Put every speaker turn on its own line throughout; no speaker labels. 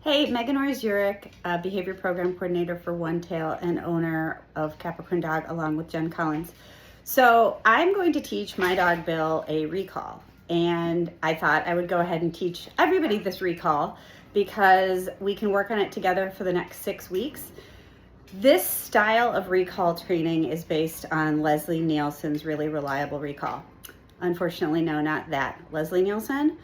Hey, Megan ores-uhrich, Behavior Program Coordinator for One Tail and owner of Capricorn Dog, along with Jen Collins. So I'm going to teach my dog Bill a recall, and I thought I would go ahead and teach everybody this recall because we can work on it together for the next 6 weeks. This style of recall training is based on Leslie Nielsen's Really Reliable Recall. Unfortunately, no, not that Leslie Nielsen.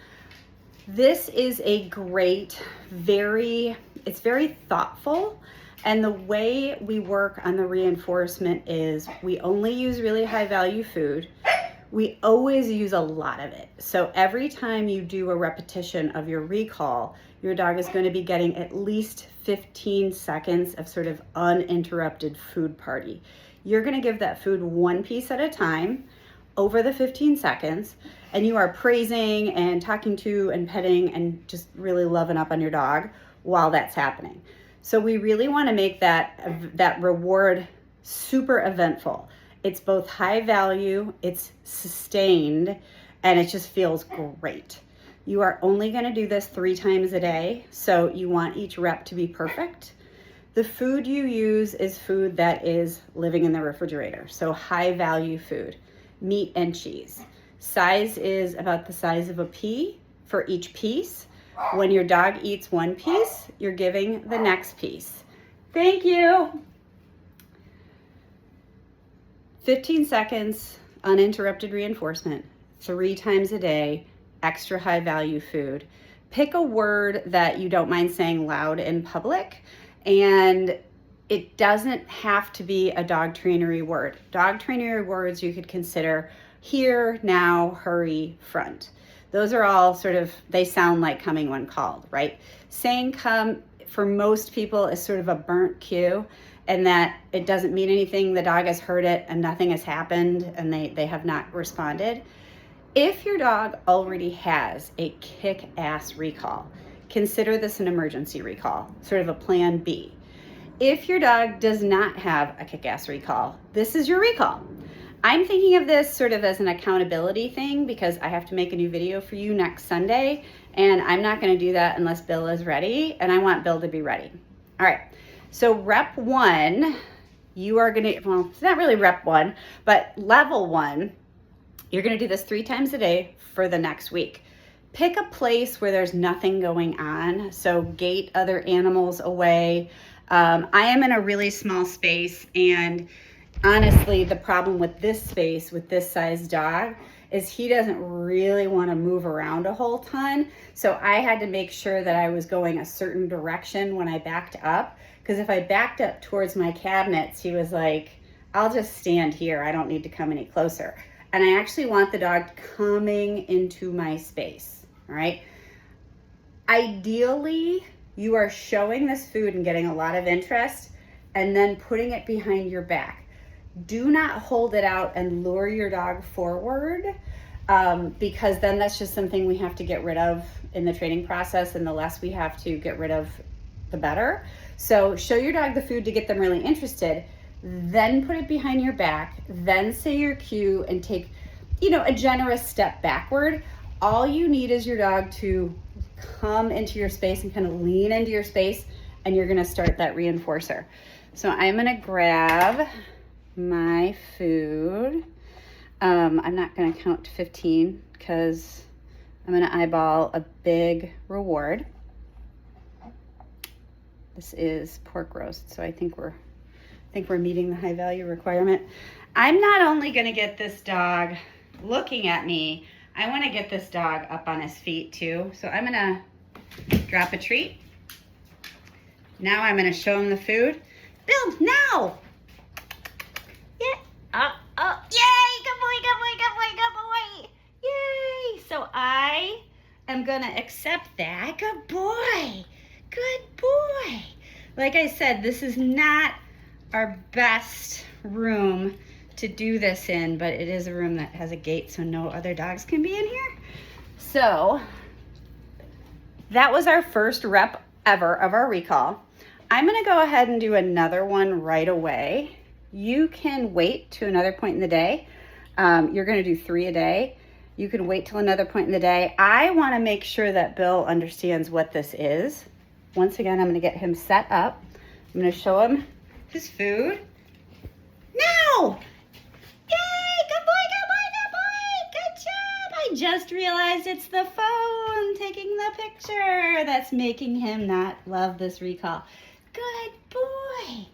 This is a great, it's very thoughtful, and the way we work on the reinforcement is we only use really high value food. We always use a lot of it. So every time you do a repetition of your recall, your dog is going to be getting at least 15 seconds of sort of uninterrupted food party. You're going to give that food one piece at a time over the 15 seconds, and you are praising and talking to and petting and just really loving up on your dog while that's happening. So we really want to make that reward super eventful. It's both high value, it's sustained, and it just feels great. You are only going to do this 3 times a day, so you want each rep to be perfect. The food you use is food that is living in the refrigerator, so high value food. Meat and cheese. Size is about the size of a pea for each piece. When your dog eats one piece, you're giving the next piece. Thank you. 15 seconds, uninterrupted reinforcement, 3 times a day, extra high value food. Pick a word that you don't mind saying loud in public, and it doesn't have to be a dog trainery word. Dog trainery words you could consider here, now, hurry, front. Those are all sort of, they sound like coming when called, right? Saying come for most people is sort of a burnt cue, and that it doesn't mean anything. The dog has heard it and nothing has happened and they have not responded. If your dog already has a kick-ass recall, consider this an emergency recall, sort of a plan B. If your dog does not have a kick-ass recall, this is your recall. I'm thinking of this sort of as an accountability thing because I have to make a new video for you next Sunday, and I'm not going to do that unless Bill is ready, and I want Bill to be ready. All right, so rep 1, you are going to, well, it's not really rep 1, but level 1, you're going to do this 3 times a day for the next week. Pick a place where there's nothing going on, so gate other animals away. I am in a really small space, and honestly, the problem with this space, with this size dog, is he doesn't really want to move around a whole ton. So I had to make sure that I was going a certain direction when I backed up, because if I backed up towards my cabinets, he was like, I'll just stand here. I don't need to come any closer. And I actually want the dog coming into my space, all right? Ideally, you are showing this food and getting a lot of interest and then putting it behind your back. Do not hold it out and lure your dog forward because then that's just something we have to get rid of in the training process, and the less we have to get rid of, the better. So show your dog the food to get them really interested, then put it behind your back, then say your cue and take, a generous step backward. All you need is your dog to come into your space and kind of lean into your space, and you're gonna start that reinforcer. So I'm gonna grab my food. I'm not gonna count to 15 because I'm gonna eyeball a big reward. This is pork roast, so I think we're meeting the high value requirement. I'm not only gonna get this dog looking at me, I want to get this dog up on his feet too. So I'm going to drop a treat. Now I'm going to show him the food. Bill, now! Yeah. Yay! Good boy, good boy, good boy, good boy! Yay! So I am going to accept that. Good boy! Good boy! Like I said, this is not our best room to do this in, but it is a room that has a gate so no other dogs can be in here. So that was our first rep ever of our recall. I'm gonna go ahead and do another one right away. You can wait to another point in the day. You're gonna do 3 a day. You can wait till another point in the day. I wanna make sure that Bill understands what this is. once again, I'm gonna get him set up. I'm gonna show him his food. Now! Yay! Good boy, good boy, good boy! Good job! I just realized it's the phone taking the picture that's making him not love this recall. Good boy!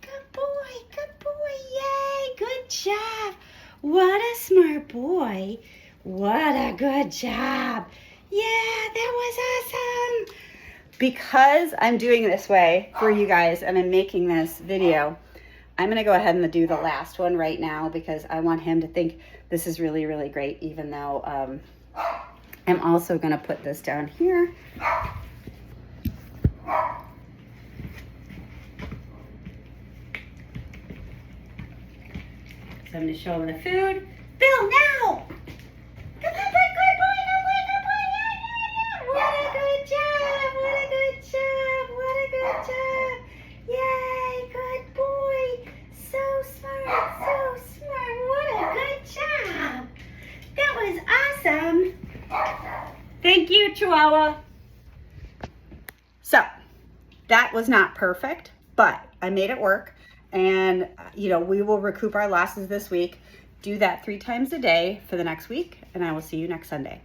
Good boy, good boy, yay! Good job! What a smart boy! What a good job! Yeah, that was awesome! Because I'm doing this way for you guys and I'm making this video, I'm gonna go ahead and do the last one right now because I want him to think this is really, really great, even though I'm also gonna put this down here. So I'm gonna show him the food. Bill, now! Good boy, good boy, good boy, good boy, yeah, yeah, yeah. What a good job, what a good job, what a good job. Yay, good boy. So smart, so smart. What a good job. That was awesome. Thank you, Chihuahua. So, that was not perfect, but I made it work. And, you know, we will recoup our losses this week. Do that 3 times a day for the next week, and I will see you next Sunday.